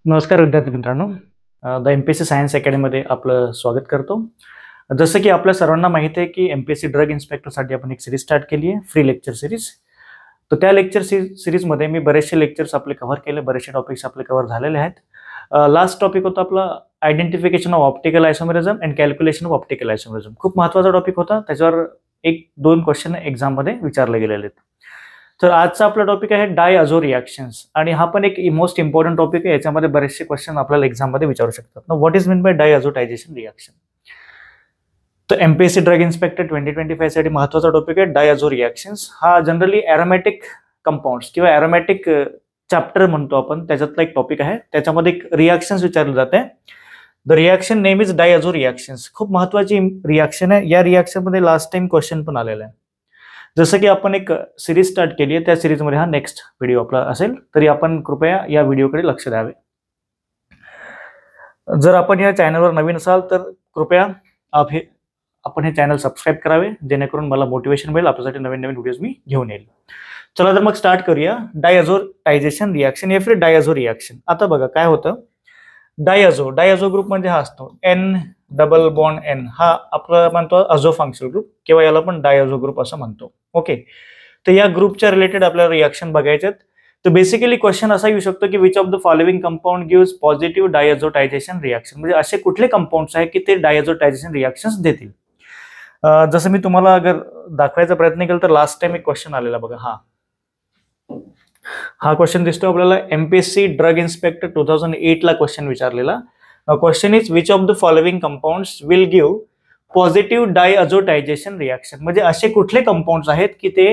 नमस्कार विद्यार्थी मित्रांनो, द एमपीएससी सायन्स अकॅडमीमध्ये आपलं स्वागत करतो. जसं की आपल्या सर्वांना माहिती आहे की एमपीएससी ड्रग इन्स्पेक्टरसाठी आपण एक सिरीज स्टार्ट केली आहे, फ्री लेक्चर सिरीज. तर त्या लेक्चर सिरीजमध्ये मी बरेचसे लेक्चर्स आपले कव्हर केले, बरेचसे टॉपिक्स आपले कव्हर झालेले आहेत. लास्ट टॉपिक होता आपला identification of optical isomerism and calculation of optical isomerism. खूप महत्त्वाचा टॉपिक होता, त्याच्यावर 1-2 क्वेश्चन एक्झाममध्ये विचारले गेलेले आहेत. तर आजचा आपला टॉपिक आहे डायअझो रिॲक्शन्स, आणि हा पण एक मोस्ट इम्पॉर्टंट टॉपिक आहे. याच्यामध्ये बरेचसे क्वेश्चन आपल्याला एक्झाममध्ये विचारू शकतात. What is mean by diazotization reaction? तर एमपीएससी ड्रग इन्स्पेक्टर 2025 साठी महत्त्वाचा टॉपिक आहे डायअझो रिॲक्शन्स. हा जनरली एरोमॅटिक कंपाऊंड्स किंवा एरोमॅटिक चॅप्टर म्हणतो आपण, त्याच्यातला एक टॉपिक आहे. त्याच्यामध्ये एक रिॲक्शन्स विचारले जाते. The reaction name is diazo reactions. खूप महत्त्वाची रिॲक्शन आहे. या रिॲक्शनमध्ये लास्ट टाइम क्वेश्चन पण आलेला आहे. जसं की आपण एक सिरीज स्टार्ट केली आहे, त्या सिरीजमध्ये हा नेक्स्ट व्हिडिओ आपला असेल, तरी आपण कृपया या व्हिडिओकडे लक्ष द्यावे. जर आपण या चॅनलवर नवीन असाल तर कृपया आपण हे चॅनल सबस्क्राईब करावे, जेणेकरून मला मोटिवेशन मिळेल, आपल्यासाठी नवीन नवीन व्हिडिओज मी घेऊन येईल. चला तर मग स्टार्ट करूया. डायअझोटायझेशन रिॲक्शन या फिर डायअझो रिॲक्शन. आता बघा काय होतं. डायअझो ग्रुप म्हणजे हा असतो N डबल बॉन्ड N, हा आपला म्हणतो अझो फंक्शनल ग्रुप किंवा याला पण डायअझो ग्रुप असं म्हणतो. ओके, तर या ग्रुपच्या रिलेटेड आपल्याला रिॲक्शन बघायचे आहेत. तर बेसिकली क्वेश्चन असा येऊ शकतो की which of the following compound gives positive diazotization reaction, म्हणजे असे कुठले कंपाऊंड्स आहेत की ते डायअझोटायझेशन रिॲक्शन्स देतील. जसं मी तुम्हाला अगर दाखवायचा प्रयत्न केला तर लास्ट टाइम एक क्वेश्चन आलेला बघा. हा क्वेश्चन दिसतो आपल्याला, एमपीएससी ड्रग इन्स्पेक्टर 2008 ला क्वेश्चन विचारलेला. Question is which of the following compounds will give positive diazotization reaction, म्हणजे असे कुठले कंपाऊंड्स आहेत की ते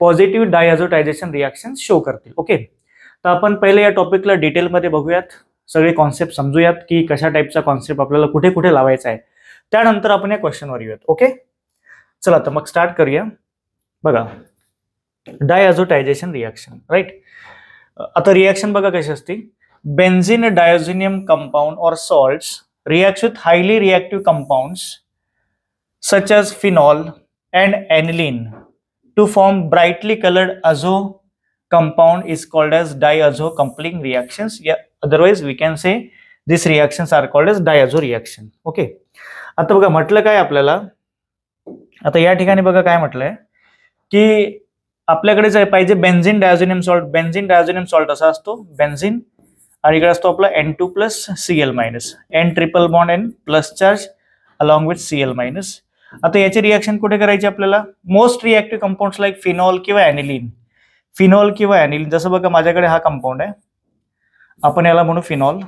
पॉझिटिव्ह डायअझोटायझेशन रिॲक्शन शो करतील. ओके, तर आपण पहिले या टॉपिकला डिटेलमध्ये बघूयात, सगळे कॉन्सेप्ट समजूयात की कशा टाईपचा कॉन्सेप्ट आपल्याला कुठे कुठे लावायचा आहे. त्यानंतर आपण या क्वेश्चनवर येऊयात. ओके, चला तर मग स्टार्ट करूया. बघा, डायअझोटायझेशन रिॲक्शन, राईट. आता रिॲक्शन बघा कशी असते. बेन्झीन डायोझिनियम कंपाऊंड और salts react with highly reactive compounds such as phenol and aniline to form brightly colored azo compound is called as diazo coupling reactions. Yeah, otherwise we can say these reactions are called as diazo reaction. Okay, आता बघा म्हटलं काय आपल्याला, आता या ठिकाणी बघा काय म्हटलंय की आपल्याकडे जे पाहिजे बेन्झीन डायोझिनियम सॉल्ट. बेन्झीन डायोझिनियम सॉल्ट असा असतो बेन्झीन, आणि इकडे असतो आपला N2+Cl-, N triple bond N plus charge along with Cl-. आता याची रिॲक्शन कुठे करायची आपल्याला, most reactive compounds like phenol किंवा ॲनिलीन. फिनॉल किंवा ॲनिलीन, जसं बघा माझ्याकडे हा कंपाऊंड आहे, आपण याला म्हणू फिनॉल.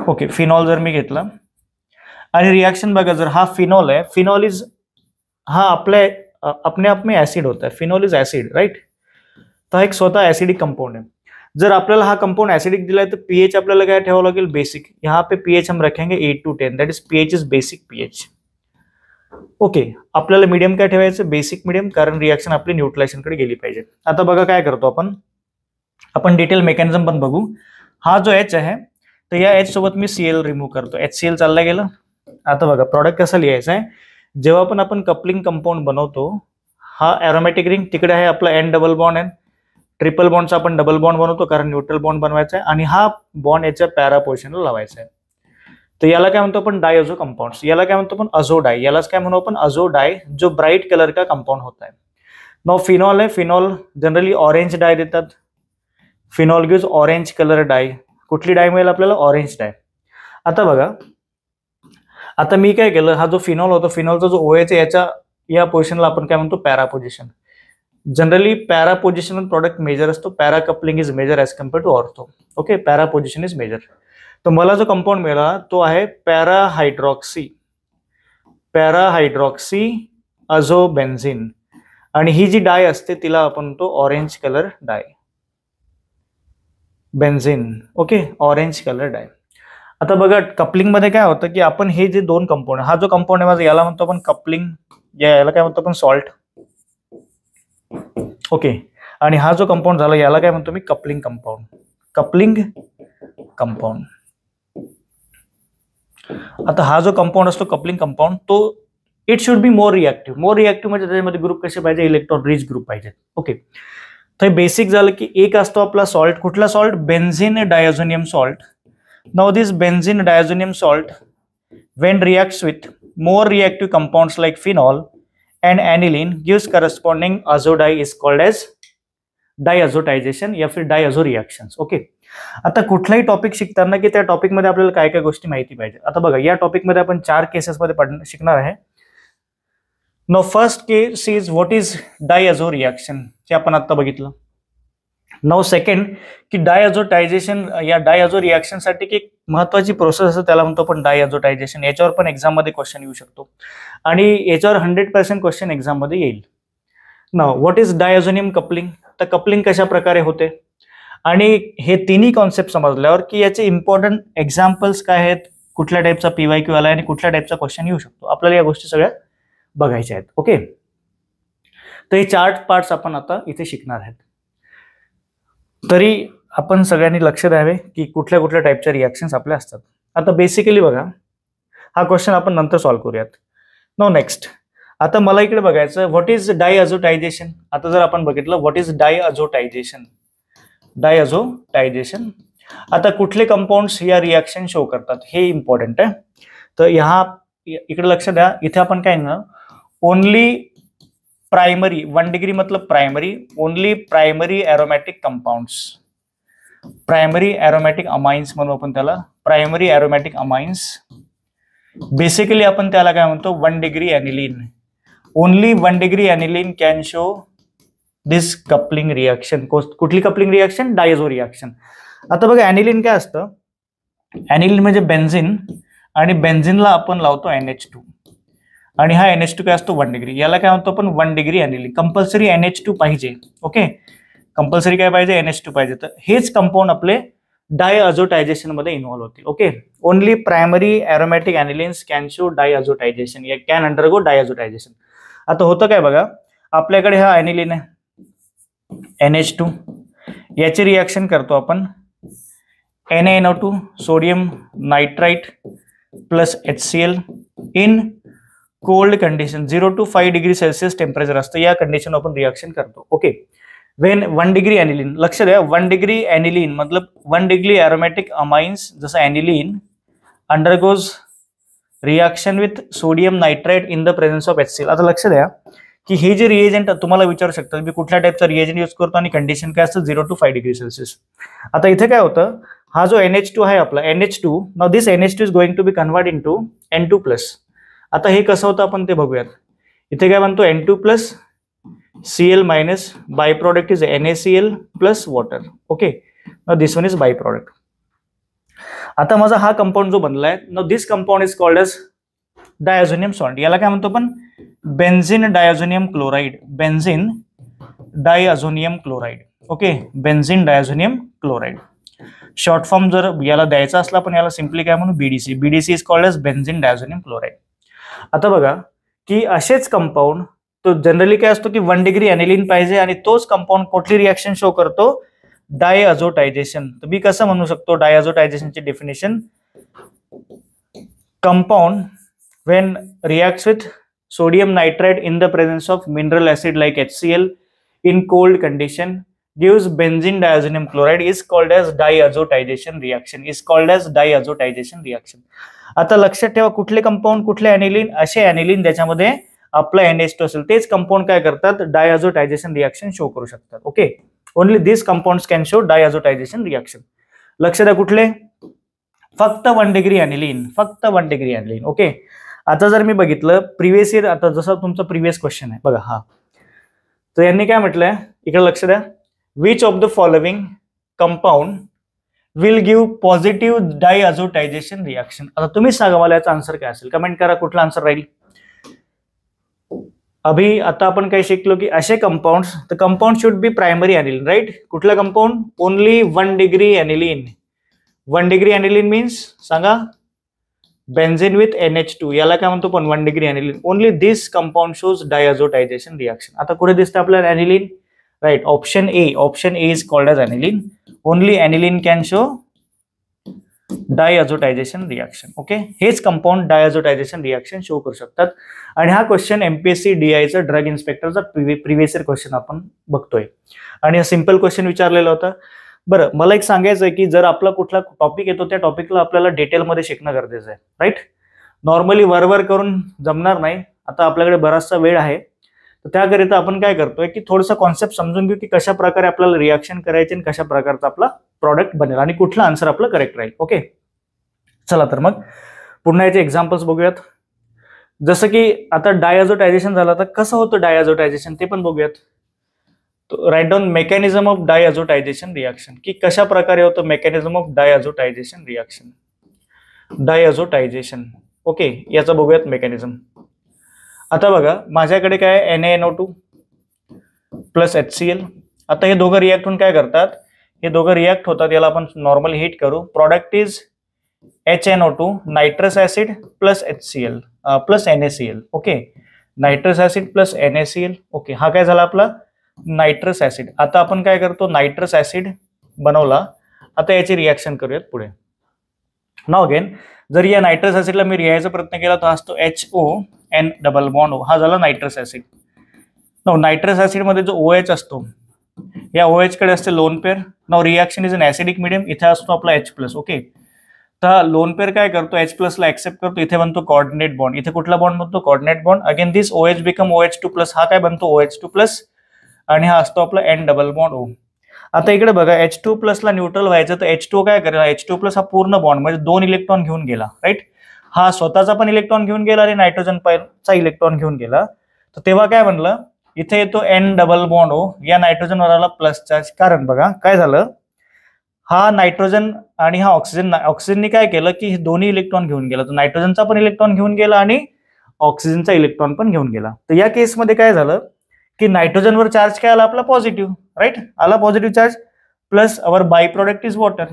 ओके, फिनॉल जर मी घेतला आणि रिॲक्शन बघा, जर हा फिनॉल आहे, फिनॉल इज हा आपल्या अपने आप में ऍसिड होता है. Phenol is acid, right. तर हा एक स्वतः ऍसिडिक कंपाउंड है. जर आपल्याला हा कंपाउंड ऍसिडिक दिला है तो पीएच आपल्याला काय ठेवावं लागेल, बेसिक. यहाँ पे पीएच हम रखेंगे 8 to 10, that is pH is basic pH. Okay, आपल्याला मीडियम काय ठेवायचं, बेसिक मीडियम, कारण रिॲक्शन आपली न्यूट्रलायझेशन कडे गेली पाहिजे. आता बघा काय करतो आपण डिटेल मेकॅनिझम पण बघू. हा जो H आहे, तर या H सोबत मी Cl रिमूव्ह करतो. HCl चालला गेलं. आता बघा प्रॉडक्ट कसं लिहायचं आहे. जेव्हा पण आपण कपलिंग कंपाऊंड बनवतो, हा एरोमॅटिक रिंग तिकडे आहे आपला N double bond N, triple बॉन्डचा आपण डबल बॉन्ड बनवतो कारण न्यूट्रल बॉन्ड बनवायचा आहे, आणि हा बॉन्ड याच्या पॅरा पोझिशनला लावायचा आहे. तर याला काय म्हणतो आपण, डायअझो कंपाऊंड्स. याला काय म्हणतो आपण, अझो डाय. यालाच काय म्हणू आपण, अझो डाय, जो ब्राइट कलर का कंपाउंड होता है. नाउ फिनॉल है, फिनॉल जनरली ऑरेंज डाय देतात. फिनॉल गिव्स ऑरेंज कलर डाय. कुठली डाय मिळेल आपल्याला, ऑरेंज डाय. आता बघा, आता मी काय केलं, हा जो फिनॉल होता, फिनॉलचा जो OH आहे याच्या या पोझिशनला आपण काय म्हणतो, para position. Generally para position product major असतो. Para coupling is major as compare to ortho. Okay, para position is major. तर मला जो कंपाऊंड मिळाला तो आहे पॅराहायड्रॉक्सी अझोबेन्झीन, आणि ही जी डाय असते तिला आपण म्हणतो ऑरेंज कलर डाय, बेन्झीन. ओके, ऑरेंज कलर डाय. आता बघा कपलिंग मध्ये काय होतं की आपण हे जे दोन कंपाऊंड, हा जो कंपाऊंड आहे माझा, याला म्हणतो आपण कपलिंग, याला काय म्हणतो आपण, सॉल्ट. ओके, आणि हा जो कंपाऊंड झाला याला काय म्हणतो मी, कपलिंग कंपाऊंड. आता हा जो कंपाऊंड असतो कपलिंग कंपाऊंड, तो it should be more reactive म्हणजे त्याच्यामध्ये ग्रुप कसे पाहिजे, इलेक्ट्रॉन रिच ग्रुप पाहिजे. ओके, तर बेसिक झालं की एक असतो आपला सॉल्ट, कुठला salt, benzene diazonium salt. Now this benzene diazonium salt when reacts with more reactive compounds like phenol and aniline gives corresponding azodie is called as diazotization या फिर डायझो रिएक्शन्स. ओके, आता कुठलाही टॉपिक शिकताना की त्या टॉपिक मध्ये आपल्याला काय काय गोष्टी माहिती पाहिजे. आता बघा या टॉपिक मध्ये आपण 4 केसेस मध्ये शिकणार आहे. No first case is what is diazo reaction, हे आपण आता बघितलं. नाउ सेकंड की डायझोटायझेशन या डायझो रिएक्शन साठी एक महत्वाची प्रोसेस असते त्याला म्हणतो आपण डायझोटायझेशन. याच्यावर पण एक्झाम मध्ये क्वेश्चन येऊ शकतो आणि याच्यावर 100% क्वेश्चन एक्झाम मध्ये येईल. Now what is diazonium coupling, तर कपलिंग कशा प्रकारे होते आणि हे तिन्ही कॉन्सेप्ट समजल्यावर की याचे इम्पॉर्टंट एक्झाम्पल्स काय आहेत, कुठल्या टाईपचा PYQ आला आणि कुठल्या टाईपचा क्वेश्चन येऊ शकतो, आपल्याला या गोष्टी सगळ्या बघायच्या आहेत. ओके, तर हे 4 पार्ट्स आपण आता इथे शिकणार आहेत. तरी आपण सगळ्यांनी लक्ष द्यावे की कुठल्या कुठल्या टाईपच्या रिएक्शन्स आपल्या असतात. आता बेसिकली बघा हा क्वेश्चन आपण नंतर सॉल्व्ह करूयात. नो नेक्स्ट, आता मला इकडे बघायचं व्हॉट इज डायझोटायझेशन. आता जर आपण बघितलं व्हॉट इज डायझोटायझेशन, डायझोटायझेशन आता कुठले कंपाऊंड्स या रिएक्शन शो करतात हे इम्पॉर्टंट आहे. तर इकडे लक्ष द्या, इथे आपण काय ना ओनली प्राइमरी 1 डिग्री मतलब primary, only primary aromatic compounds, primary aromatic amines म्हणू आपण त्याला, प्राइमरी एरोमॅटिक अमाइन्स. बेसिकली आपण त्याला काय म्हणतो 1 degree aniline. Only 1 degree aniline can show this coupling reaction. कुठली कपलिंग रिएक्शन, डायझो रिएक्शन. आता बघा एनिलीन काय असतं, एनिलीन म्हणजे बेन्झिन आणि बेन्झिनला आपण लावतो NH2 आणि हा NH2 काय असतो 1 डिग्री, याला काय म्हणतो आपण 1 डिग्री एनिलीन. कंपल्सरी NH2 पाहिजे. ओके, कंपल्सरी काय पाहिजे, NH2 पाहिजे. तर हेच कंपाऊंड आपले डायझोटायझेशन मध्ये इन्व्हॉल्व होते. Okay, only primary aromatic anilines can show diazotization या कॅन अंडरगो डायझोटायझेशन. आता होतं काय बघा, आपल्याकडे हा एनिलीन आहे NH2, याची रिएक्शन करतो आपण NaNO2 sodium nitrite plus HCl in cold condition 0 to 5 degree Celsius temperature असतं, या कंडिशन आपण रिएक्शन करतो. ओके, वेन 1 डिग्री एनिलीन, लक्ष द्या 1 डिग्री एनिलीन मतलब 1 डिग्री एरोमॅटिक अमाइन्स जसं aniline undergoes reaction with sodium nitrite in the presence of HCl. आता लक्ष द्या की हे जे रिएजंट तुम्हाला विचारू शकतात मी कुठल्या टाईपचा रिएजंट यूज करतो आणि कंडिशन काय असतं 0 to 5 डिग्री सेल्सियस. आता इथे काय होतं, हा जो NH2 आहे आपला NH2, now this NH2 is going to be convert into N2+. आता हे कसं होतं आपण ते बघूयात. इथे काय म्हणतो N2+ Cl- by product is NaCl plus water. Okay, now this one is by product. आता माझा हा कंपाऊंड जो बनलाय, now this compound is called as diazonium salt. याला काय म्हणतो आपण benzene diazonium chloride, benzene diazonium chloride. Okay, benzene diazonium chloride short form जर याला द्यायचा असला पण याला सिंपली काय म्हणू BDC. BDC is called as benzene diazonium chloride. आता बघा की असेच कंपाऊंड तो जनरली काय असतो की 1 डिग्री एनिलीन पाहिजे आणि तोच कंपाऊंड कुठली रिएक्शन शो करतो, डायझोटायझेशन. तर मी कसं म्हणू शकतो डायझोटायझेशनची definition, compound when reacts with sodium nitrate in the presence of mineral acid like HCl in cold condition gives benzene diazonium chloride is called as diazotization reaction, is called as diazotization reaction. आता लक्षात ठेवा कुठले compound कुठले aniline, असे aniline ज्याच्यामध्ये आपला NH2 असेल तेच कंपाऊंड काय करतात डायझोटायझेशन रिएक्शन शो करू शकतात. Okay, only this compounds can show diazotization reaction. लक्ष द्या कुठले, फक्त 1 डिग्री एनिलीन, फक्त 1 डिग्री एनिलीन. ओके, आता जर मी बघितलं प्रिव्हियस इयर, आता जसं तुमचा प्रिव्हियस क्वेश्चन आहे बघा हा, तर यांनी काय म्हटलंय इकडे लक्ष द्या, which of the following compound will give positive diazotization reaction. आता तुम्हीच सांगा मला याचा आन्सर काय असेल, कमेंट करा कुठला आन्सर राहील. अभी आता आपण काय शिकलो की असे कंपाऊंड्स, तर compound should be primary aniline, right. कुठला compound, only 1 degree aniline. 1 degree aniline means सांगा बेन्झिन विथ NH2, याला काय म्हणतो पण 1 degree aniline. Only this compound shows diazotization reaction. आता कुठे दिसतं आपल्याला aniline, right, option A. Option A is called as aniline. Only aniline can show diazotization reaction. Okay, हेच कंपाऊंड डायअझोटायझेशन रिॲक्शन शो करू शकतात. आणि हा question MPSC डीआयचा drug इन्स्पेक्टरचा previous year question आपण बघतोय आणि हा सिंपल क्वेश्चन विचारलेला होता. बरं, मला एक सांगायचं आहे की जर आपला कुठला टॉपिक येतो त्या टॉपिकला आपल्याला डिटेलमध्ये शिकणं गरजेचं आहे, राईट. नॉर्मली वर करून जमणार नाही. आता आपल्याकडे बराचसा वेळ आहे, तर त्याकरिता आपण काय करतोय की थोडंसं कॉन्सेप्ट समजून घेऊ की कशा प्रकारे आपल्याला रिॲक्शन करायचे आणि कशा प्रकारचा आपला प्रॉडक्ट बनेल आणि कुठला आन्सर आपलं करेक्ट राहील. ओके, चला तर मग पुन्हा याचे एक्झाम्पल्स बघूयात. जसं की आता डायअझोटायझेशन झालं, तर कसं होतं डायअझोटायझेशन ते पण बघूयात. Write down mechanism of diazotization reaction, की कशा प्रकारे होतं mechanism of diazotization reaction. Diazotization, okay, याचं बघूयात मेकॅनिझम. आता बघा माझ्याकडे काय NaNO2 प्लस HCl. आता हे दोघं रिॲक्ट होऊन काय करतात, हे दोघं रिॲक्ट होतात, याला आपण नॉर्मल हीट करू. Product is HNO2 nitrous acid plus HCl plus NaCl. Okay, nitrous acid plus NaCl. Okay, हा काय झाला आपला नायट्रस ऍसिड. आता आपण काय करतो, नायट्रस ऍसिड बनवला. आता याची रिॲक्शन करूयात पुढे. नाव अगेन जर या नायट्रस ऍसिडला मी लिहायचा प्रयत्न केला तर असतो HON डबल बॉन्ड O, हा झाला नायट्रस ऍसिड. नायट्रस ऍसिड मध्ये जो OH असतो, या OH कडे असते लोन पेअर. नाव reaction is in acidic medium, इथे असतो आपला H+. ओके, तर लोन पेअर काय करतो, H+ ला ऍक्सेप्ट करतो, इथे बनतो कोऑर्डिनेट बॉन्ड. इथे कुठला बॉन्ड बनतो, कोऑर्डिनेट बॉन्ड. अगेन दिस OH बिकम OH2+, हा काय बनतो OH2+, आणि हा असतो आपला N डबल बॉन्ड O. आता इकडे बघा H2+ ला न्यूट्रल व्हायचं तर H2 काय करेल, H2+ हा पूर्ण बॉन्ड म्हणजे 2 इलेक्ट्रॉन घेऊन गेला, राईट. हा स्वतःचा पण इलेक्ट्रॉन घेऊन गेला आणि नायट्रोजन चा इलेक्ट्रॉन घेऊन गेला. तर तेव्हा काय बनलं, इथे येतो N डबल बॉन्ड O, या नायट्रोजन वर आला प्लस चार्ज. कारण बघा काय झालं, हा नायट्रोजन आणि हा ऑक्सिजनने काय केलं की हे दोन्ही इलेक्ट्रॉन घेऊन गेला. तर नायट्रोजनचा पण इलेक्ट्रॉन घेऊन गेला आणि ऑक्सिजनचा इलेक्ट्रॉन पण घेऊन गेला. तर या केसमध्ये काय झालं की नायट्रोजनवर चार्ज काय आला आपला पॉझिटिव्ह, राईट, आला positive charge, plus our bye product is water.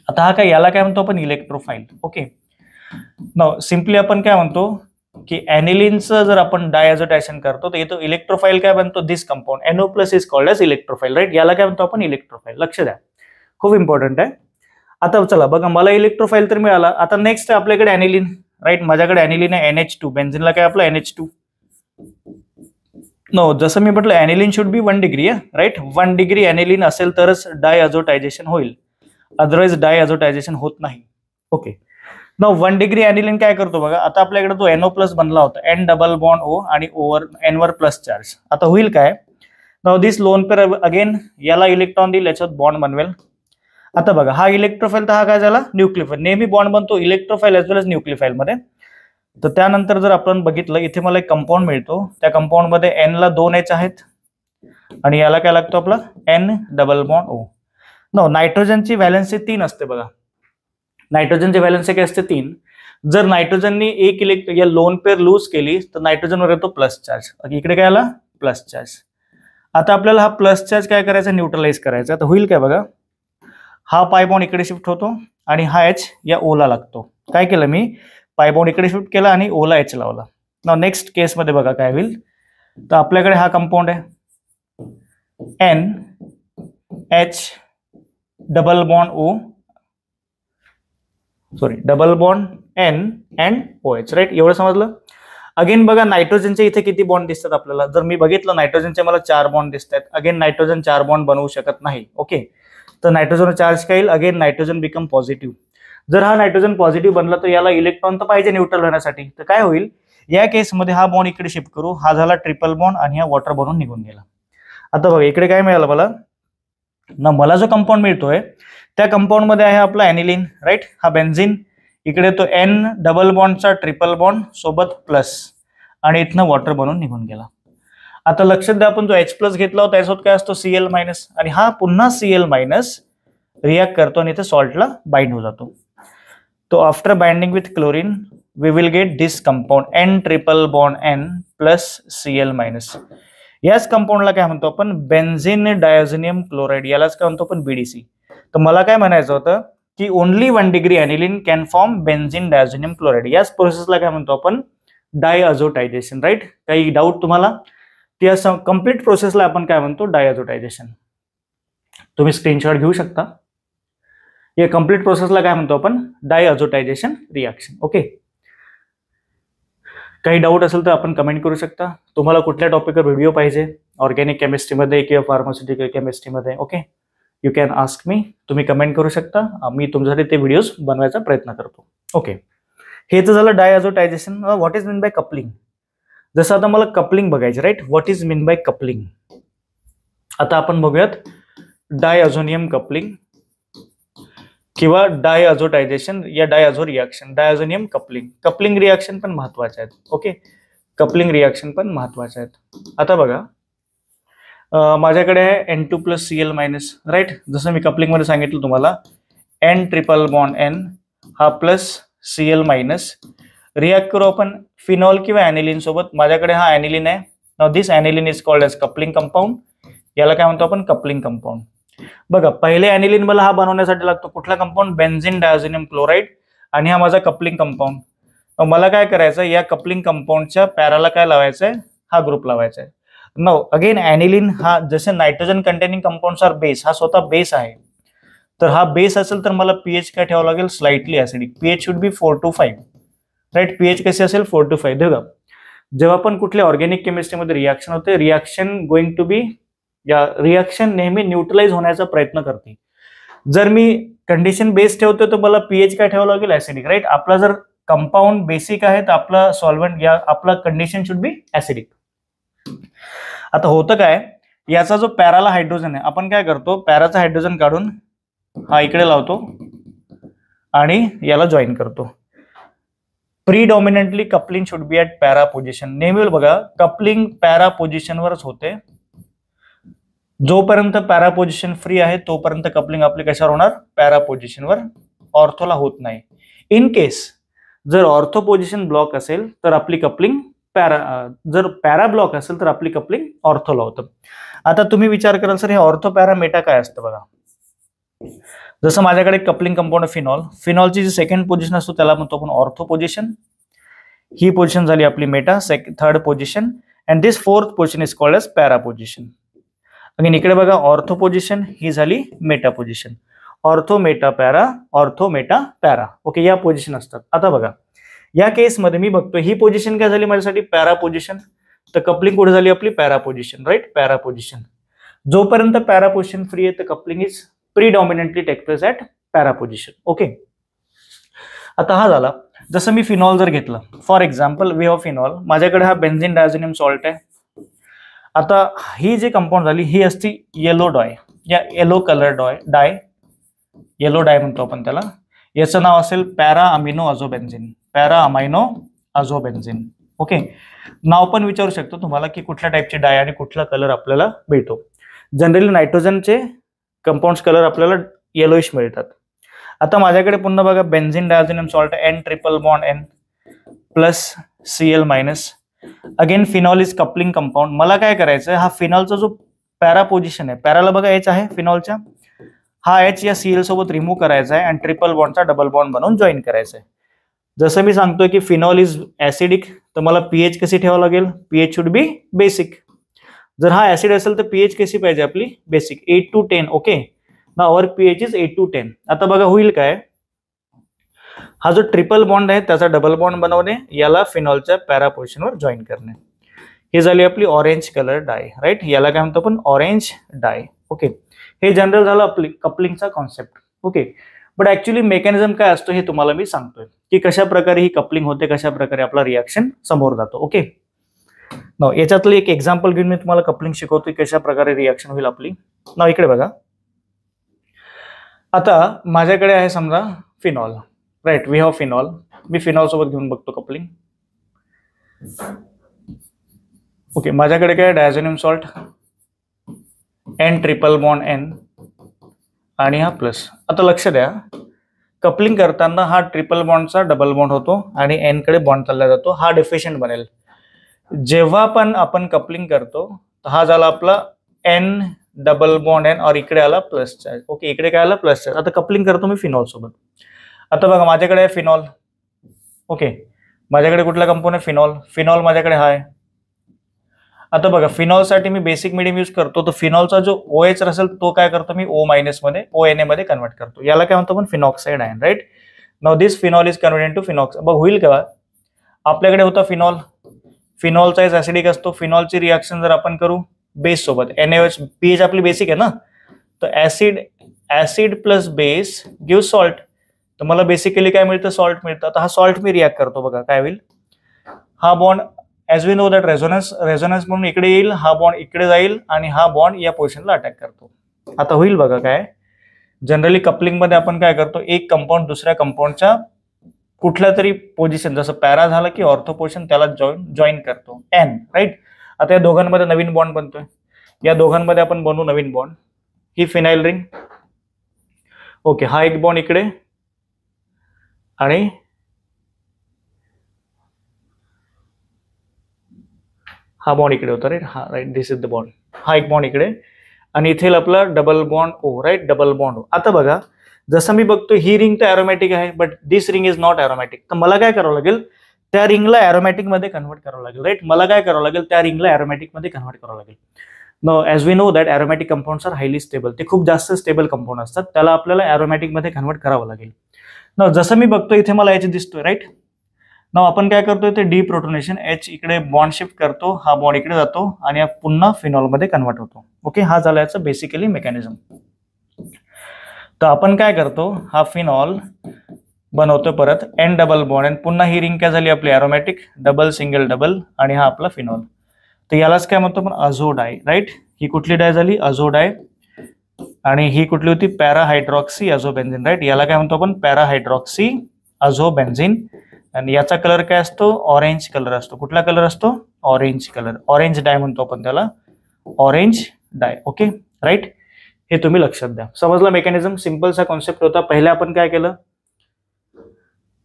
आता हा काय, याला काय म्हणतो आपण इलेक्ट्रोफाईल. ओके, नाउ सिंपली आपण काय म्हणतो की ऍनिलीनचं जर आपण डायअझोटायझेशन करतो तर येतो इलेक्ट्रोफाईल काय बनतो, this compound NO+ is called as electrophile, right. याला काय म्हणतो आपण इलेक्ट्रोफाईल. लक्ष द्या, खूप इम्पॉर्टंट आहे. आता चला बघा, मला इलेक्ट्रोफाईल तर मिळाला. आता नेक्स्ट आपल्याकडे ऍनिलीन, राईट. माझ्याकडे ऍनिलीन आहे NH2, बेन्झिनला काय आपला NH2. जसं मी म्हटलं aniline should be 1 degree, right. 1 degree aniline असेल तरच डायअझोटायझेशन होईल, अदरवाइज डायअझोटायझेशन होत नाही. ओके, 1 डिग्री ऍनिलीन काय करतो बघा. आता आपल्याकडे तो NO+ बनला होता, N डबल बॉन्ड O आणि N वर प्लस चार्ज. आता होईल काय, दिस लोन पेअर अगेन याला इलेक्ट्रॉन देईल, याच्यात बॉन्ड बनवेल. आता बघा हा इलेक्ट्रोफाईल, तर हा काय झाला न्यूक्लियोफाईल. नेहमी बॉन्ड बनतो इलेक्ट्रोफाईल एज वेल एज न्यूक्लियोफाईल मध्ये. तर त्यानंतर जर आपण बघितलं, इथे मला एक कंपाऊंड मिळतो, त्या कंपाऊंड मध्ये N ला 2 H आहेत आणि याला काय लागतो आपला N डबल बॉन्ड O. नायट्रोजनची व्हॅलेन्सी 3 असते बघा. नायट्रोजनची व्हॅलेन्सी काय असते 3. जर नायट्रोजननी एक या लोन पेअर लूज केली तर नायट्रोजनवर येतो प्लस चार्ज. इकडे काय आला प्लस चार्ज. आता आपल्याला हा प्लस चार्ज काय करायचा, न्यूट्रलाइज करायचा. तर होईल काय बघा, हा पाय बॉन्ड इकडे शिफ्ट होतो आणि हा H या O ला लागतो. काय केलं मी, पाय बॉन्ड इकडे शिफ्ट केला आणि O ला H लावला. नेक्स्ट केस मध्ये बघा काय होईल, तर आपल्याकडे हा कंपाऊंड आहे NH double bond O, sorry double bond N and OH, right. एवढं समजलं. अगेन बघा नायट्रोजनचे इथे किती बॉन्ड दिसतात आपल्याला. जर मी बघितलं नायट्रोजनचे मला 4 बॉन्ड दिसतात. अगेन नायट्रोजन 4 बॉन्ड बनवू शकत नाही. ओके, तर नायट्रोजन चार्ज काय येईल, अगेन नायट्रोजन बिकम पॉझिटिव्ह. जर हा नायट्रोजन पॉझिटिव्ह बनला तर याला इलेक्ट्रॉन तर पाहिजे न्यूट्रल होण्यासाठी. तर काय होईल, या केसमध्ये हा बॉन्ड इकडे शिफ्ट करू, हा झाला ट्रिपल बॉन्ड आणि हा वॉटर बनून निघून गेला. आता बघा इकडे काय मिळालं मला जो कंपाऊंड मिळतोय त्या कंपाऊंड मध्ये आहे आपला ऍनिलीन, राईट. हा बेन्झिन, इकडे तो N डबल बॉन्डचा ट्रिपल बॉन्ड सोबत प्लस आणि इथनं वॉटर बनून निघून गेला. आता लक्षात द्या, आपण जो H+ घेतला होता त्याच्यात काय असतो Cl- आणि हा पुन्हा Cl- रिॲक्ट करतो आणि इथे सॉल्टला बाइंड होऊन जातो. तो after binding with chlorine we will get this compound N triple bond N plus Cl-. याच कंपाऊंडला काय म्हणतो आपण बेन्झिन डायझोनियम क्लोराइड, यालाच काय म्हणतो आपण BDC. तर मला काय म्हणायचं होतं की only 1 degree aniline can form benzene diazonium chloride. याच प्रोसेसला काय म्हणतो आपण डायअझोटायझेशन, राईट. काही डाऊट तुम्हाला, त्या कम्प्लीट प्रोसेसला आपण काय म्हणतो डायअझोटायझेशन. तुम्ही स्क्रीनशॉट घेऊ शकता. या कम्प्लीट प्रोसेसला काय म्हणतो आपण, डायअझोटायझेशन रिॲक्शन. ओके, काही डाऊट असेल तर आपण कमेंट करू शकता. तुम्हाला कुठल्या टॉपिकवर व्हिडिओ पाहिजे, ऑर्गॅनिक केमिस्ट्रीमध्ये किंवा फार्मास्युटिकल केमिस्ट्रीमध्ये, okay, you can ask me. तुम्ही कमेंट करू शकता, मी तुमच्यासाठी ते व्हिडिओज बनवायचा प्रयत्न करतो. ओके, हे तर झालं diazotization. What is mean by coupling. जसं आता मला कपलिंग बघायचे, right, what is mean by coupling. आता आपण बघूयात डायअझोनियम कपलिंग किंवा डायअझोटायझेशन या diazo reaction. Diazonium coupling, coupling reaction पण महत्वाचे आहेत. ओके, कपलिंग रिॲक्शन पण महत्वाचे आहेत. आता बघा, माझ्याकडे आहे N2+Cl-, राईट. जसं मी कपलिंगमध्ये सांगितलं तुम्हाला, N ट्रिपल बॉन्ड N हा प्लस Cl-, रिॲक्ट करू आपण फिनॉल किंवा ॲनिलिन सोबत. माझ्याकडे हा ॲनिलिन आहे. Now this aniline is called as coupling compound. याला काय म्हणतो आपण, कपलिंग कंपाऊंड. बघा, पहिले ॲनिलिन मला हा बनवण्यासाठी लागतो कुठला कंपाऊंड, बेन्झीन डायझोनियम क्लोराईड, आणि हा माझा कपलिंग कंपाऊंड. मला काय करायचं, या कपलिंग कंपाऊंडच्या पॅराला काय लावायचं आहे, हा ग्रुप लावायचा आहे. नाउ अगेन ॲनिलिन हा जसे nitrogen containing compounds are base, हा स्वतः बेस आहे. तर हा बेस असेल तर मला पीएच काय ठेवावं लागेल, slightly acidic. PH should be 4 to 5, राईट. पीएच कसे असेल, 4 to 5. बघा, जेव्हा पण कुठल्या ऑर्गॅनिक केमिस्ट्रीमध्ये रिॲक्शन होते, रिॲक्शन गोइंग टू बी, या रिॲक्शन नेहमी न्यूट्रलाइज होण्याचा प्रयत्न करते. जर मी कंडिशन बेस ठेवतो तर मला पीएच काय ठेवावं लागेल, ॲसिडिक, राईट. आपला जर कंपाऊंड बेसिक आहे तर आपला सॉल्व्हेंट या आपला कंडिशन शुड बी ॲसिडिक. आता होतं काय, याचा जो पॅराला हायड्रोजन आहे, आपण काय करतो, पॅराचा हायड्रोजन काढून हा इकडे लावतो आणि याला जॉईन करतो. Predominantly coupling should be at para position. नेहमी बघा, कपलिंग पॅरा पोझिशनवरच होते. जोपर्यंत पॅरा पोझिशन फ्री आहे तोपर्यंत कपलिंग आपली कशावर होणार, पॅरा पोझिशनवर, ऑर्थोला होत नाही. इन केस जर ऑर्थो पोझिशन ब्लॉक असेल तर आपली कपलिंग पॅरा, जर पॅरा ब्लॉक असेल तर आपली कपलिंग ऑर्थोला होतं. आता तुम्ही विचार कराल, सर हे ऑर्थो पॅरा मेटा काय असतं. बघा, जसं माझ्याकडे कपलिंग कंपाऊंड फिनॉल, फिनॉलची जी सेकंड पोझिशन असतो त्याला म्हणतो आपण ऑर्थो पोझिशन. ही पोझिशन झाली आपली meta, third position, and this fourth position is called as para position. Again इकडे बघा, ऑर्थो पोझिशन ही झाली meta position. Ortho meta para, ortho meta para. Okay, या पोझिशन असतात. आता बघा, या केसमध्ये मी बघतो ही पोझिशन काय झाली माझ्यासाठी, पॅरा पोझिशन. तर कपलिंग कुठे झाली आपली, para position, right, para position. जोपर्यंत पॅरा पोझिशन फ्री आहे तर coupling is predominantly take place at para position. Okay, आता हा झाला. जसं मी फिनॉल जर घेतलं, for example way of phenol, माझ्याकडे हा बेन्झीन डायझोनियम सॉल्ट आहे. आता ही जी कंपाऊंड झाली ही असती येलो डाय, या yellow colour dye, yellow dye म्हणतो आपण त्याला. याचं नाव असेल para amino azobenzene, para amino azobenzene. Okay, नाव पण विचारू शकतो तुम्हाला की कुठल्या टाईपचे डाय आणि कुठला कलर आपल्याला मिळतो. जनरली नायट्रोजनचे कंपाऊंड्स कलर आपल्याला येलोइश मिळतात. आता माझ्याकडे पुन्हा बघा, benzene diazonium salt, N triple bond N plus Cl-. Again phenol is coupling compound. मला काय करायचं, हा फिनॉलचा जो पॅरा पोझिशन आहे, पॅराला बघा एच आहे फिनॉलच्या, हा एच या Cl सोबत रिमूव्ह करायचा आहे आणि ट्रिपल बॉन्डचा डबल बॉन्ड बनवून जॉईन करायचा आहे. जसं मी सांगतोय की फिनॉल इज ॲसिडिक, तर मला पीएच कशी ठेवावं लागेल, पीएच शुड बी बेसिक. जर हा ऍसिड असेल तर पीएच कशी पाहिजे आपली, बेसिक, 8 to 10. ओके, ना अवर पीएच इज 8 to 10. आता बघा होईल काय, हा जो ट्रिपल बॉन्ड आहे त्याचा डबल बॉन्ड बनवणे, याला फिनॉलच्या पॅरा पोझिशनवर जॉईन करणे. ही झाली आपली ऑरेंज कलर डाय, राईट. याला काय म्हणतो आपण, ऑरेंज डाय. ओके, हे जनरल झालं आपली कपलिंगचा concept. Okay, but actually mechanism काय असतो हे तुम्हाला मी सांगतोय की कशा प्रकारे ही कपलिंग होते, कशा प्रकारे आपला रिॲक्शन समोर जातो. ओके, याच्यातलं एक एक्झाम्पल घेऊन मी तुम्हाला कपलिंग शिकवतोय, कशा प्रकारे रिॲक्शन होईल आपली. नाव इकडे बघा, आता माझ्याकडे आहे समजा phenol, right, we have phenol. मी फिनॉल सोबत घेऊन बघतो कपलिंग. ओके, माझ्याकडे काय, diazonium salt, N triple bond N आणि हा प्लस. आता लक्ष द्या, कपलिंग करताना हा ट्रिपल बॉन्डचा डबल बॉन्ड होतो आणि N कडे बॉन्ड चालला जातो, हा डिफिशियंट बनेल. जेव्हा पण आपण कपलिंग करतो तर हा झाला आपला N डबल बॉन्ड N और इकडे आला प्लस चार्ज. ओके, इकडे काय आला प्लस चार्ज. आता कपलिंग करतो मी फिनॉल सोबत. आता बघा माझ्याकडे आहे फिनॉल. ओके, माझ्याकडे कुठला कंपाऊंड आहे, फिनॉल. फिनॉल माझ्याकडे हा आहे. आता बघा फिनॉलसाठी मी बेसिक मीडियम यूज करतो, तर फिनॉलचा जो OH असेल तो काय करतो मी O- मध्ये ONA मध्ये कन्वर्ट करतो. याला काय म्हणतो आपण phenoxide ion, right. Now this phenol is converted into phenoxide. बघ होईल का, आपल्याकडे होता फिनॉल, फिनॉलचा इज ऍसिडिक असतो. फिनॉलची रिएक्शन जर आपण करू बेस सोबत NaOH, पीएच आपली बेसिक आहे ना, तर acid plus base give salt. तर मला बेसिकली काय मिळतं, सॉल्ट मिळतं. तर हा सॉल्ट मी रिॲक्ट करतो, बघा काय होईल. हा bond as we know that resonance म्हणून इकडे येईल, हा बॉन्ड इकडे जाईल आणि हा बॉन्ड या पोझिशनला अटॅक करतो. आता होईल बघा काय, जनरली कपलिंग मध्ये आपण काय करतो, एक कंपाऊंड दुसऱ्या कंपाऊंडच्या कुठल्या तरी पोझिशन, जसं पॅरा झालं की ऑर्थो पोझिशन, त्याला जॉईन करतो एन, राईट. आता या दोघांमध्ये नवीन बॉन्ड बनतोय, या दोघांमध्ये आपण बनवू नवीन बॉन्ड. ही फिनाइल रिंग, ओके. हा एक बॉन्ड इकडे आणि हा बॉन्ड इकडे होता, राईट. हा right, this is the bond. हा एक बॉन्ड इकडे आणि इथे आपला double bond O, right, double bond O. आता बघा जसं मी बघतो ही रिंग तर एरोमॅटिक आहे, but this ring is not aromatic. तर मला काय करावं लागेल, त्या रिंगला एरोमॅटिक मध्ये कन्वर्ट करावं लागेल, राईट. मला काय करावं लागेल, त्या रिंगला एरोमॅटिक मध्ये कन्वर्ट करावं लागेल. No as we know that aromatic compounds are highly stable, ते खूप जास्त स्टेबल कंपाऊंड असतात, त्याला आपल्याला एरोमॅटिक मध्ये कन्वर्ट करावं लागेल. न जसं मी बघतो इथे मला H दिसतोय, राईट. नाव आपण काय करतोय ते डीप्रोटोनेशन, H इकडे बॉन्ड शिफ्ट करतो, हा बॉन्ड इकडे जातो आणि पुन्हा फिनॉल मध्ये कन्वर्ट होतो. ओके, हा झाला याचा बेसिकली मेकॅनिझम. तर आपण काय करतो, हा फिनॉल बनवतो परत N डबल बॉन्ड आणि पुन्हा ही रिंग काय झाली आपली एरोमॅटिक, डबल सिंगल डबल आणि हा आपला फिनॉल. तर यालाच काय म्हणतो आपण अझो डाय, राईट. ही कुठली डाय झाली, अझो डाय. आणि ही कुठली होती, पॅरा हायड्रॉक्सी अझोबेन्झिन, राईट. याला काय म्हणतो आपण पॅरा हायड्रॉक्सी अझोबेन्झिन. आणि याचा कलर काय असतो, ऑरेंज कलर असतो. कुठला कलर असतो, ऑरेंज कलर. ऑरेंज डाय म्हणतो आपण त्याला, ऑरेंज डाय. Okay, right. हे तुम्ही लक्षात द्या. समजलं मेकॅनिझम, सिंपलचा कॉन्सेप्ट होता. पहिला आपण काय केलं,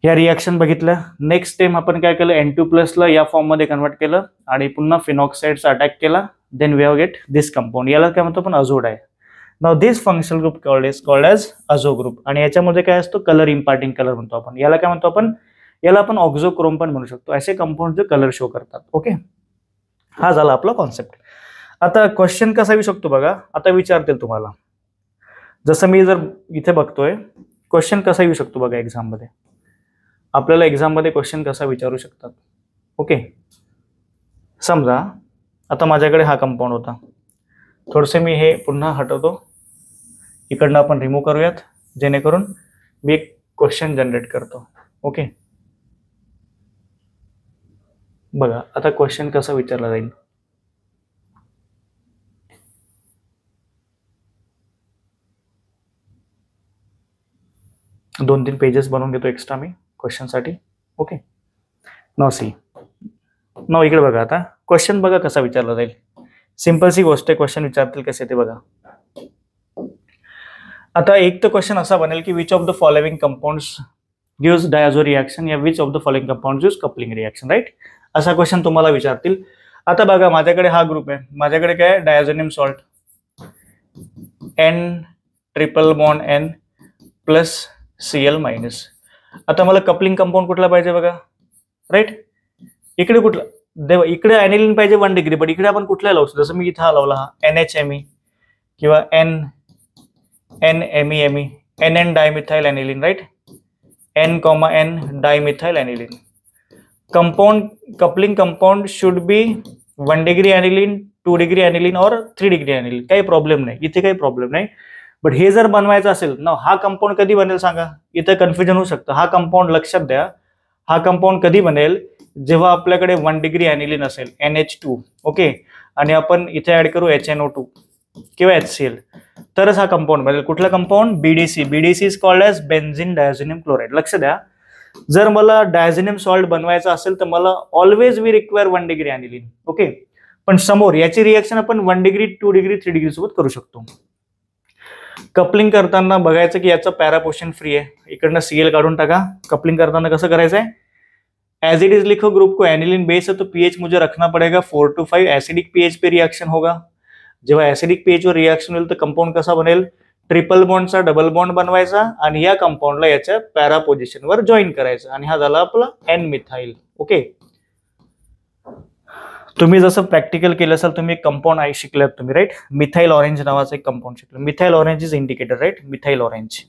या रिॲक्शन बघितलं. नेक्स्ट स्टेप आपण काय केलं, N2+ ला या फॉर्म मध्ये कन्वर्ट केलं आणि पुन्हा फिनॉक्साइडचा अटॅक केला. Then we have get this compound, याला काय म्हणतो आपण azo dye. Now this functional group called as azo group. आणि याच्यामध्ये काय असतो, कलर इम्पार्टिंग कलर म्हणतो आपण याला. काय म्हणतो आपण याला, आपण ऑक्झोक्रोम पण म्हणू शकतो. असे कंपाऊंड जे कलर शो करतात. ओके, हा झाला आपला कॉन्सेप्ट. आता क्वेश्चन कसा येऊ शकतो बघा, आता विचारतील तुम्हाला. जसं मी जर इथे बघतोय क्वेश्चन कसा येऊ शकतो बघा एक्झाम मध्ये, आपल्याला एक्झाम मध्ये क्वेश्चन कसा विचारू शकतात. ओके, समजा आता माझ्याकडे हा कंपाऊंड होता, थोडसे मी हे पुन्हा हटवतो, इकडनं आपण रिमूव्ह करूयात, जेणेकरून मी एक क्वेश्चन जनरेट करतो. ओके, बघा आता क्वेश्चन कसा विचारला जाईल. दोन तीन पेजेस बनवून घेतो एक्स्ट्रा मी क्वेश्चन साठी. ओके, नाव सी, नाव इकडे बघा. आता क्वेश्चन बघा कसा विचारला जाईल. सिंपल सी गोष्ट आहे, क्वेश्चन विचारतील कसे ते बघा. आता एक तर क्वेश्चन असा बनेल की which of the following compounds gives diazo reaction, या which of the following compounds gives coupling reaction, right. असा क्वेश्चन तुम्हाला विचारतील. आता बघा माझ्याकडे हा ग्रुप आहे, माझ्याकडे काय diazonium salt N triple bond N plus Cl-. आता मला कपलिंग कंपाऊंड कुठला पाहिजे बघा, राईट. इकडे कुठला देवा, इकडे ॲनिलीन पाहिजे 1 डिग्री, बट इकडे आपण कुठला लावू, जसं मी इथं लावला हा NHMe किंवा NMeMe, NN dimethyl aniline, right. N, dimethyl aniline. Compound, coupling compound should be 1 degree aniline, 2 degree aniline और 3 डिग्री ॲनिलीन. काही प्रॉब्लेम नाही, इथे काही प्रॉब्लेम नाही. बट हे जर बनवायचं असेल ना, हा कंपाऊंड कधी बनेल सांगा, इथं कन्फ्युजन होऊ शकतं. हा कंपाऊंड लक्षात द्या, हा कंपाऊंड कधी बनेल, जेव्हा आपल्याकडे 1 डिग्री ॲनिलीन असेल NH2, ओके, आणि आपण इथे ऍड करू HNO2 किंवा HCl, तरच हा कंपाऊंड बनेल. कुठला compound, BDC. BDC is called as benzene diazonium chloride. लक्ष द्या, जर मला डायझोनियम सॉल्ट बनवायचा असेल तर मला always we require 1 degree aniline. Okay, पण समोर याची रिएक्शन आपण 1 डिग्री, 2 डिग्री, 3 डिग्री सोबत करू शकतो. कपलिंग करताना बघायचं की याचा पॅरा पोर्शन फ्री आहे, इकडनं Cl काढून टाका. कपलिंग करताना कसं करायचं आहे, एज इट इज लिखो ग्रुप को, एनिलीन बेस है तो पीएच मुझे रखना पड़ेगा 4 to 5. Acidic pH pay reaction होगा. जेव्हा एसिडिक पीएच वर रिएक्शन होईल तर कंपाऊंड कसा बनेल, ट्रिपल बॉन्डचा डबल बॉन्ड बनवायचा आणि या कंपाऊंडला याच्या पॅरा पोझिशन वर जॉईन करायचं आणि हा झाला आपला N मिथाइल. ओके, तुम्ही जसं प्रॅक्टिकल केलं असाल, तुम्ही एक कंपाऊंड आहे शिकलात तुम्ही, राईट. मिथाइल ऑरेंज नावाचं एक कंपाऊंड शिकलं. Methyl orange is indicator, right. Methyl orange.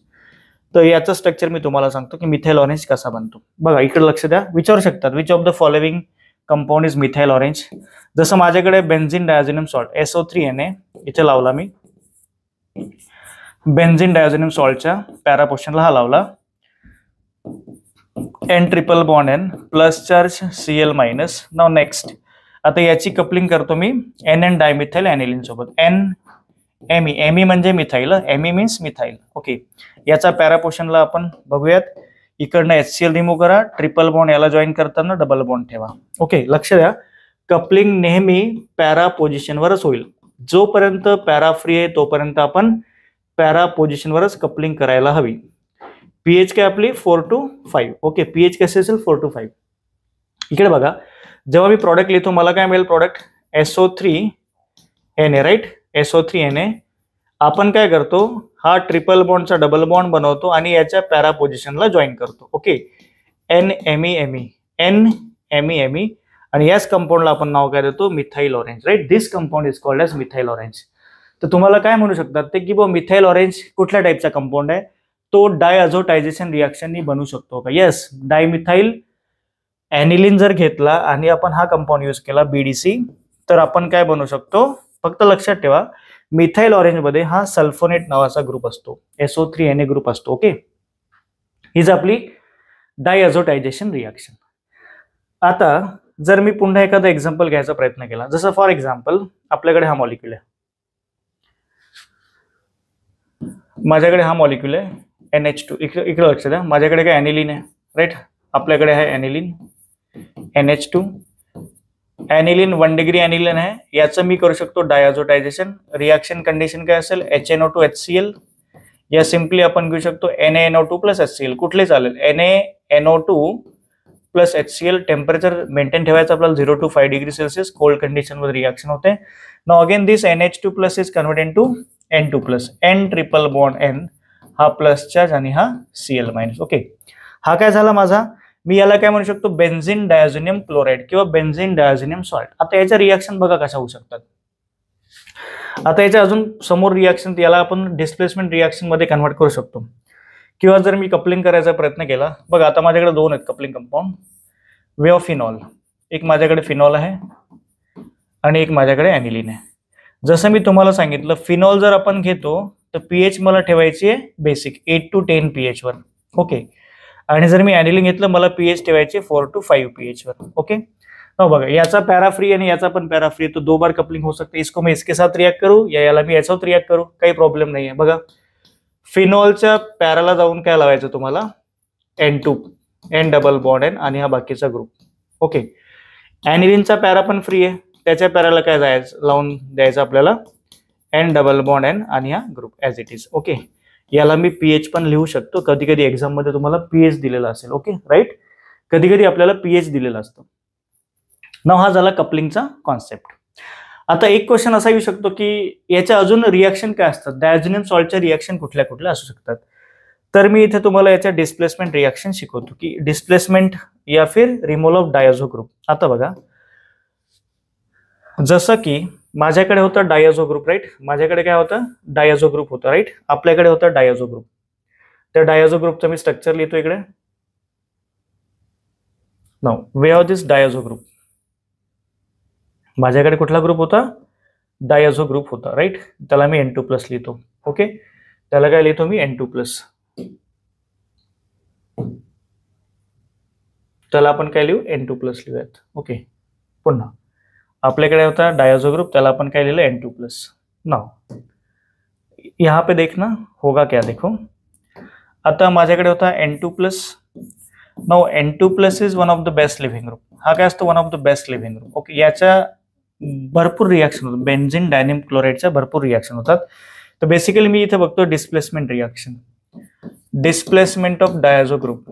तर याचं स्ट्रक्चर मी तुम्हाला सांगतो की मिथाइल ऑरेंज कसा बनतो. बघा इकडे लक्ष द्या, विचारू शकतात which of the following compound is methyl orange. जसं माझ्याकडे बेन्झीन डायझोनियम सॉल्ट SO3Na इथे लावला मी, बेन्झीन डायझोनियम सॉल्टच्या पॅरा पोर्शनला हा लावला. N triple bond N plus charge Cl minus. नाव नेक्स्ट, आता याची कपलिंग करतो मी NN डायमिथाइल ॲनिलीन सोबत. Me म्हणजे methyl, Me means methyl. Okay, याचा पॅरा पोर्शनला आपण बघूयात. इकडनं HCl रिमूव्ह करा, ट्रिपल बॉन्ड याला जॉईन करताना डबल बॉन्ड ठेवा. ओके, लक्ष द्या, कपलिंग नेहमी पॅरा पोझिशनवरच होईल. जोपर्यंत पॅरा फ्री आहे तोपर्यंत आपण पॅरा पोझिशनवरच कपलिंग करायला हवी. pH काय आपली 4 to 5. ओके, pH कसे असेल 4 to 5. इकडे बघा, जेव्हा मी प्रॉडक्ट लिहितो मला काय मिळेल, प्रॉडक्ट SO3Na, राईट. SO3Na. आपण काय करतो, हा ट्रिपल बॉन्डचा डबल बॉन्ड बनवतो आणि याच्या पॅरा पोझिशनला जॉईन करतो. ओके, NMe आणि याच कंपाऊंडला आपण नाव काय देतो, methyl orange, right. This compound is called as methyl orange. तर तुम्हाला काय म्हणू शकतात ते की मिथाइल ऑरेंज कुठल्या टाईपचा कंपाऊंड आहे, तो डायअझोटायझेशन रिॲक्शननी बनू शकतो का. येस, डायमिथाइल ॲनिलीन जर घेतला आणि आपण हा कंपाऊंड यूज केला BDC, तर आपण काय बनवू शकतो. फक्त लक्षात ठेवा, मिथाइल ऑरेंज मध्ये हा सल्फोनेट नावाचा ग्रुप असतो, SO3Na ग्रुप असतो. ओके, हीच आपली डायअझोटायझेशन रिॲक्शन. आता जर मी पुन्हा एखादा एक्झाम्पल घ्यायचा प्रयत्न केला, जसं फॉर एक्झाम्पल आपल्याकडे हा मॉलिक्यूल आहे, माझ्याकडे हा मॉलिक्यूल आहे NH2. इकडे लक्ष द्या, माझ्याकडे काय ॲनिलीन आहे, राईट. आपल्याकडे आहे ॲनिलीन NH2. ॲनिलीन 1 डिग्री ॲनिलीन आहे, याचं मी करू शकतो डायअझोटायझेशन. रिॲक्शन कंडिशन काय असेल, HNO2 HCl, या सिम्पली आपण घेऊ शकतो NaNO2 प्लस HCl. कुठले चालेल, NaNO2 plus HCl. Temperature maintain ठेवायचं आपल्याला 0 to 5 डिग्री सेल्सिअस. कोल्ड कंडिशनमध्ये रिॲक्शन होते. Now again this NH2 plus is converted to N2 plus. N triple bond N, हा प्लस चार्ज आणि हा Cl मायनस. ओके, हा काय झाला माझा, मी याला काय म्हणू शकतो, बेन्झीन डायझोनियम क्लोराइड किंवा बेन्झीन डायझोनियम सॉल्ट. आता याच्या रिॲक्शन बघा कशा होऊ शकतात. आता याच्या अजून समोर रिॲक्शन, याला आपण डिस्प्लेसमेंट रिॲक्शन मध्ये कन्वर्ट करू शकतो. किंवा जर मी कपलिंग करायचा प्रयत्न केला, बघा आता माझ्याकडे 2 आहेत coupling compound. Way of phenol, एक माझ्याकडे फिनॉल आहे आणि एक माझ्याकडे ॲनिलीन आहे. जसं मी तुम्हाला सांगितलं, फिनॉल जर आपण घेतो तर pH मला ठेवायची आहे बेसिक 8 to 10 pH वर. ओके, आणि जर मी ॲनिलीन घेतलं मला pH ठेवायचे 4 to 5 pH वर. ओके, बघा याचा पॅरा फ्री आणि याचा पण पॅरा फ्री, तो 2 बार कपलिंग हो सकते. इसको मैं इसके साथ रिएक्ट करूं या याला मी याच्यावर रिएक्ट करू, काही प्रॉब्लेम नाही आहे. बघा फिनॉलच्या पॅराला जाऊन काय लावायचं तुम्हाला, N2, N double bond N आणि हा बाकीचा ग्रुप. ओके, ॲनिलीनचा पॅरा पण फ्री आहे, त्याच्या पॅराला काय जायचं, लावून द्यायचं आपल्याला N डबल बॉन्ड N आणि हा group as it is. Okay, याला मी pH पण लिहू शकतो. कधी कधी एक्झाम मध्ये तुम्हाला pH दिलेला असेल. ओके, राईट, कधी कधी आपल्याला pH दिलेला असतो. नाव हा झाला कपलिंगचा कॉन्सेप्ट. आता एक क्वेश्चन असा येऊ शकतो की याच्या अजून रिॲक्शन काय असतात, डायझोनियम सॉल्टच्या रिॲक्शन कुठल्या कुठल्या असू शकतात. तर मी इथे तुम्हाला याच्या डिस्प्लेसमेंट रिॲक्शन शिकवतो की डिस्प्लेसमेंट या फिर रिमूव्हल ऑफ डायझो ग्रुप. आता बघा, जसं की माझ्याकडे होतं डायझो ग्रुप, राईट. माझ्याकडे काय होतं, डायझो ग्रुप होता, राईट. आपल्याकडे होता डायझो ग्रुप. त्या डायझो ग्रुपचं मी स्ट्रक्चर लिहितो इकडे. Now way of this डायझो group, माझ्याकडे कुठला ग्रुप होता, डायझो ग्रुप होता, राईट. त्याला मी N2 प्लस लिहितो. ओके, त्याला काय लिहितो मी N2 प्लस. त्याला आपण काय लिहू, N2 प्लस लिहूयात. ओके, पुन्हा आपल्याकडे होता डायझो ग्रुप, त्याला आपण काय लिहिलं N2 प्लस. नाउ यहाँ पे देखना होगा क्या, देखो आता माझ्याकडे होता N2 plus. Now N2 plus is one of the best living group. हा काय असतो, one of the best living group. Okay, याच्या भरपूर रिॲक्शन होतात, बेन्झीन डायनिम क्लोराइडच्या भरपूर रिॲक्शन होतात. तर बेसिकली मी इथे बघतो displacement reaction, displacement of diazo group,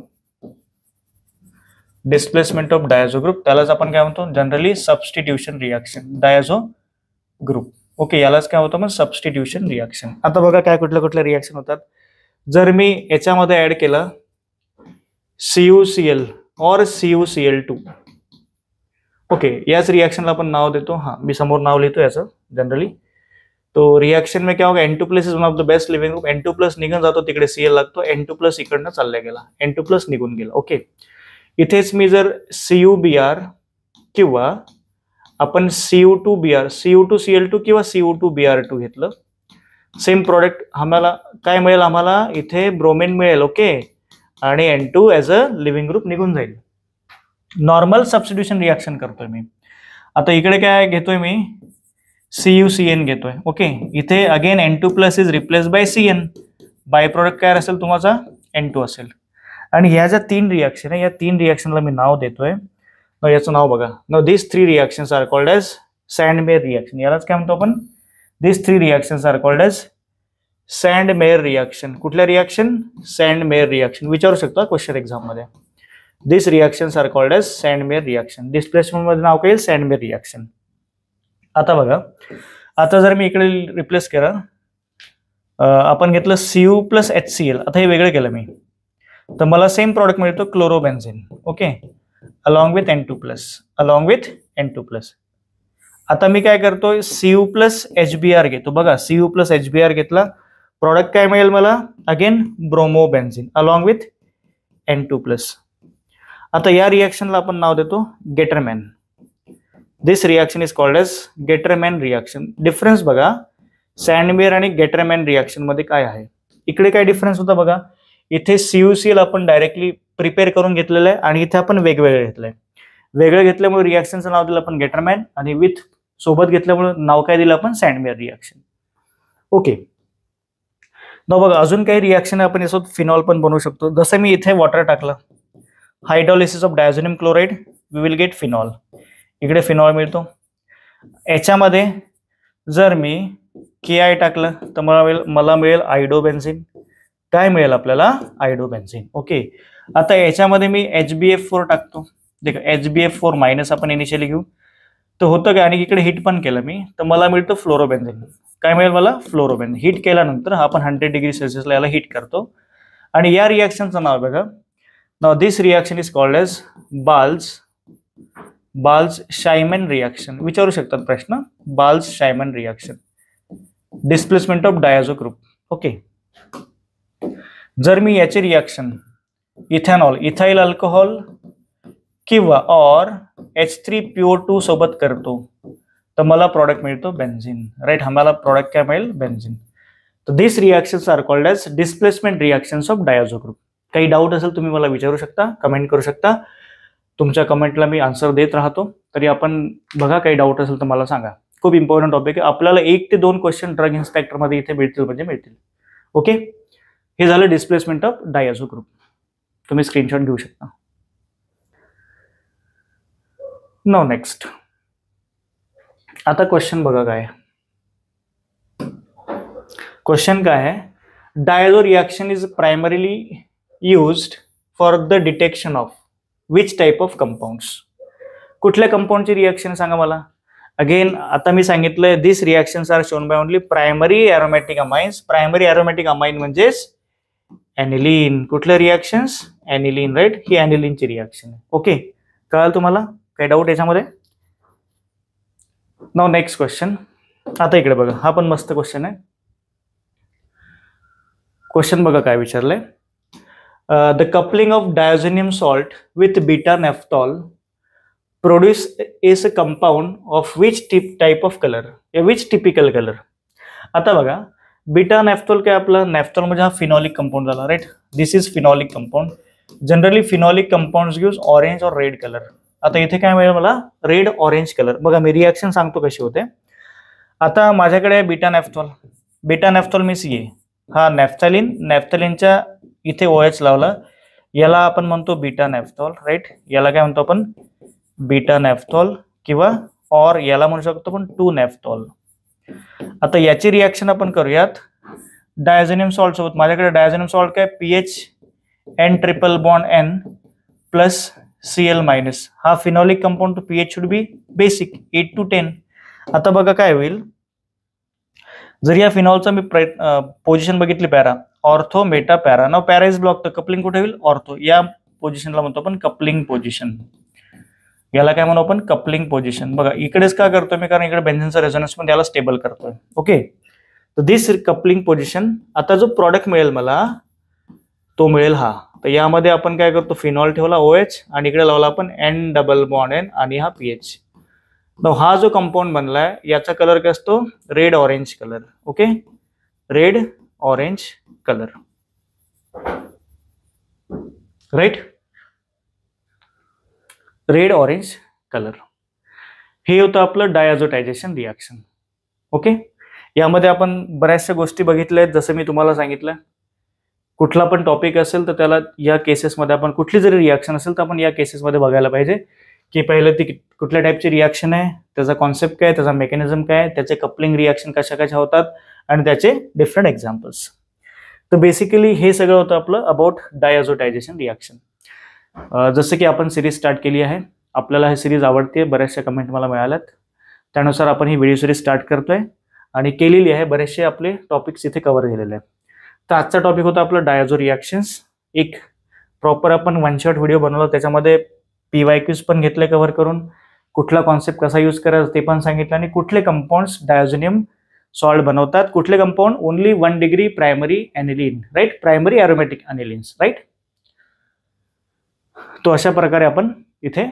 displacement of diazo group, त्यालाच आपण काय म्हणतो generally substitution reaction, डायझो group. Okay, यालाच काय होतं मग सबस्टिट्यूशन रिॲक्शन. आता बघा काय कुठल्या कुठल्या रिॲक्शन होतात. जर मी याच्यामध्ये ऍड केलं CuCl और CuCl2, ओके, याच रिएक्शनला आपण नाव देतो, हां मी समोर नाव लिहितो याचं जनरली. तो रिएक्शन में क्या होगा, N2+ is one of the best living group. N2+ निघून जातो, तिकडे Cl लागतो, N2+ इकडनं चालला गेला, N2+ निघून गेला. ओके, इथेच मी जर CuBr किंवा आपण Cu2Br, Cu2Cl2 किंवा Cu2Br2 घेतलं, सेम प्रोडक्ट आम्हाला काय मिळेल, आम्हाला इथे ब्रोमीन मिळेल. ओके, आणि N2 as a living group निघून जाईल. नॉर्मल सबस्टिट्यूशन रिएक्शन करतोय मी. आता इकडे काय घेतोय मी, CuCN घेतोय. ओके, इथे again N2+ is replace by Cn, by product काय असेल तुमचा, N2 असेल. आणि ह्या ज्या 3 रिएक्शन आहे, या 3 रिएक्शनला मी नाव देतोय. याचं नाव बघा, नाव this 3 reactions are called as Sandmeyer reaction. यालाच काय म्हणतो आपण, this 3 reactions are called as Sandmeyer reaction. कुठल्या रिएक्शन, सँड-मेयर रिएक्शन. विचारू शकता क्वेश्चन एक्झाम मध्ये. This reactions are called as Sandmeyer reaction. Displacement मध्ये नाव काय, सँड-मेयर रिएक्शन. आता बघा, आता जर मी इकडे रिप्लेस केलं, आपण घेतलं Cu + HCl, आता हे वेगळं केलं मी, तर मला सेम प्रॉडक्ट मिळतो chlorobenzene. Okay, along with N2+. आता मी काय करतोय, Cu + HBr घेतो. बघा, Cu + HBr घेतला, प्रॉडक्ट काय मिळेल मला, अगेन ब्रोमोबेन्झिन अलॉंग विथ N2+. आता या रिएक्शनला आपण नाव देतो Gattermann. This reaction is called as Gattermann reaction. Difference बघा, सँड-मेयर आणि गेटरमॅन रिएक्शन मध्ये काय आहे. इकडे काय डिफरन्स होता बघा, इथे CuCl आपण डायरेक्टली प्रिपेअर करून घेतलेलं आहे, आणि इथे आपण वेगवेगळे घेतलंय. वेगळं घेतल्यामुळे रिएक्शनचं नाव दिलं आपण गेटरमॅन, आणि विथ सोबत घेतल्यामुळे नाव काय दिलं आपण, सँड-मेयर रिएक्शन. ओके, बघा अजून काही रिएक्शन आपण यासोबत फिनॉल पण बनवू शकतो. जसं मी इथे वॉटर टाकलं, hydrolysis of diazonium chloride, we will get phenol. इकडे फिनॉल मिळतो. याच्यामध्ये जर मी KI टाकलं तर मला मिळेल आयडोबेन्झिन. काय मिळेल आपल्याला, आयडोबेन्झिन. ओके, आता याच्यामध्ये मी HbF4 टाकतो. देखा, HbF4 मायनस आपण इनिशियली घेऊ, तर होतं काय, आणि इकडे हिट पण केलं मी, तर मला मिळतं फ्लोरोबेन्झिन. काय मिळेल मला, फ्लोरोबेन्झिन. हिट केल्यानंतर आपण 100 डिग्री सेल्सिअसला याला हिट करतो, आणि या रिएक्शनचं नाव बघा. नाव this reaction is called as Balz Schiemann reaction. विचारू शकतात प्रश्न, Balz Schiemann reaction. Displacement of diazo group. Okay, जर मी याची रिएक्शन इथेनॉल, इथाइल अल्कोहोल किंवा और H3PO2 सोबत करतो, तर मला प्रॉडक्ट मिळतो बेन्झिन. राईट, आम्हाला प्रॉडक्ट काय मिळेल, बेन्झिन. तर this reactions are called as displacement reactions of diazo group. काही डाऊट असेल तुम्ही मला विचारू शकता, कमेंट करू शकता. तुमच्या कमेंटला मी आन्सर देत राहतो. तरी आपण बघा, काही डाऊट असेल तर मला सांगा. खूप इम्पॉर्टंट टॉपिक आहे. आपल्याला 1 ते 2 क्वेश्चन ड्रग इन्स्पेक्टर मध्ये इथे मिळतील म्हणजे मिळतील. ओके, हे झालं डिस्प्लेसमेंट ऑफ डायझो ग्रुप. तुम्ही स्क्रीनशॉट घेऊ शकता. नाउ नेक्स्ट, आता क्वेश्चन बघा काय. क्वेश्चन काय आहे, डायझो reaction is primarily used for the detection of which type of compounds. कुठल्या कंपाऊंडची रिएक्शन सांगा मला. अगेन आता मी सांगितलंय, this reactions are shown by only primary aromatic amines. Primary aromatic amine म्हणजेच ॲनिलीन. कुठल्या रिएक्शन्स, ॲनिलीन. राईट, ही ॲनिलीनची रिएक्शन आहे. ओके, कळाल तुम्हाला, काही डाऊट याच्यामध्ये. Now next question. आता इकडे बघा, हा पण मस्त क्वेश्चन आहे. क्वेश्चन बघा काय विचारलंय. The coupling of diazonium salt with beta naphthol produce is a compound of which type of color, which typical color. आता बघा, बीटा नॅफ्थॉल काय, आपला नॅफ्थॉल म्हणजे हा फिनॉलिक कंपाऊंड झाला. Right, this is phenolic compound. Generally phenolic compounds gives orange और red colour. आता इथे काय मिळेल मला, रेड ऑरेंज कलर. बघा मी रिएक्शन सांगतो कशी होते. आता माझ्याकडे beta naphthol, beta naphthol means ये, हा नॅफ्थॅलिन, नॅफ्थॅलिनच्या इथे OH लावला, याला आपण म्हणतो बीटा नॅफ्थॉल. राईट, याला काय म्हणतो आपण, बीटा नॅफ्थॉल, किंवा और याला म्हणू शकतो आपण 2 नॅफ्थॉल. आता याची रिएक्शन आपण करूयात डायझोनियम सॉल्ट सोबत. माझ्याकडे डायझोनियम सॉल्ट काय, PH(N) प्लस Cl-. हा फिनॉलिक कंपाऊंड, तो pH should be basic 8 to 10. आता बघा काय होईल, जर या फिनॉलचा मी पोझिशन बघितली, para, ortho, meta, para. Now para is block, तर कपलिंग कुठे होईल, ऑर्थो. या पोझिशनला म्हणतो आपण कपलिंग पोझिशन. याला काय म्हणू आपण, कपलिंग पोझिशन. बघा इकडेच का करतोय मी, कारण इकडे बेन्झीनचा रेझोनन्स पण याला स्टेबल करतोय. ओके, तर दिस कपलिंग पोझिशन. आता जो प्रॉडक्ट मिळेल मला तो मिळेल हा. तर यामध्ये आपण काय करतो, फिनॉल ठेवला OH आणि इकडे लावला आपण N डबल बॉन्ड N आणि हा PH. हा जो कंपाऊंड बनलाय याचा कलर काय असतो, red orange colour. Okay, red orange colour, right, red orange colour. हे होतं आपलं डायझोटायझेशन रिॲक्शन. ओके, यामध्ये आपण बऱ्याचशा गोष्टी बघितल्या आहेत. जसं मी तुम्हाला सांगितलं, कुठला पण टॉपिक असेल तर त्याला या केसेसमध्ये आपण, कुठली जरी रिॲक्शन असेल तर आपण या केसेसमध्ये बघायला पाहिजे की पहिलं ती कुठल्या टाईपची रिॲक्शन आहे, त्याचा कॉन्सेप्ट काय, त्याचा मेकॅनिझम काय, त्याचे कपलिंग रिॲक्शन कशा कशा होतात आणि त्याचे डिफरंट एक्झाम्पल्स. तर बेसिकली हे सगळं होतं आपलं अबाउट डायझोटायझेशन रिॲक्शन. जसं की आपण सिरीज स्टार्ट केली आहे, आपल्याला ही सिरीज आवडते, बऱ्याचशा कमेंट मला मिळाल्यात, त्यानुसार आपण ही व्हिडिओ सिरीज स्टार्ट करतोय आणि केलेली आहे. बरेचसे आपले टॉपिक्स इथे कव्हर केलेले आहेत. तर आजचा टॉपिक होता आपलं डायझो रिॲक्शन्स. एक प्रॉपर आपण वन शॉट व्हिडिओ बनवला, त्याच्यामध्ये PYQs पण घेतले कव्हर करून, कुठला कॉन्सेप्ट कसा यूज करायचा ते पण सांगितलं, आणि कुठले कंपाऊंड्स डायझोनियम सॉल्ट बनवतात, कुठले compound only 1 degree primary aniline, right, primary aromatic anilines, right. तो अशा प्रकारे आपण इथे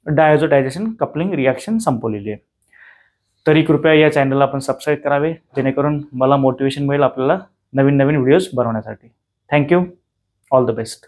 डायझोटायझेशन कपलिंग रिॲक्शन संपवलेली आहे. तरी कृपया या चॅनलला आपण सबस्क्राईब करावे, जेणेकरून मला मोटिवेशन मिळेल आपल्याला नवीन नवीन व्हिडिओज बनवण्यासाठी. Thank you, all the best.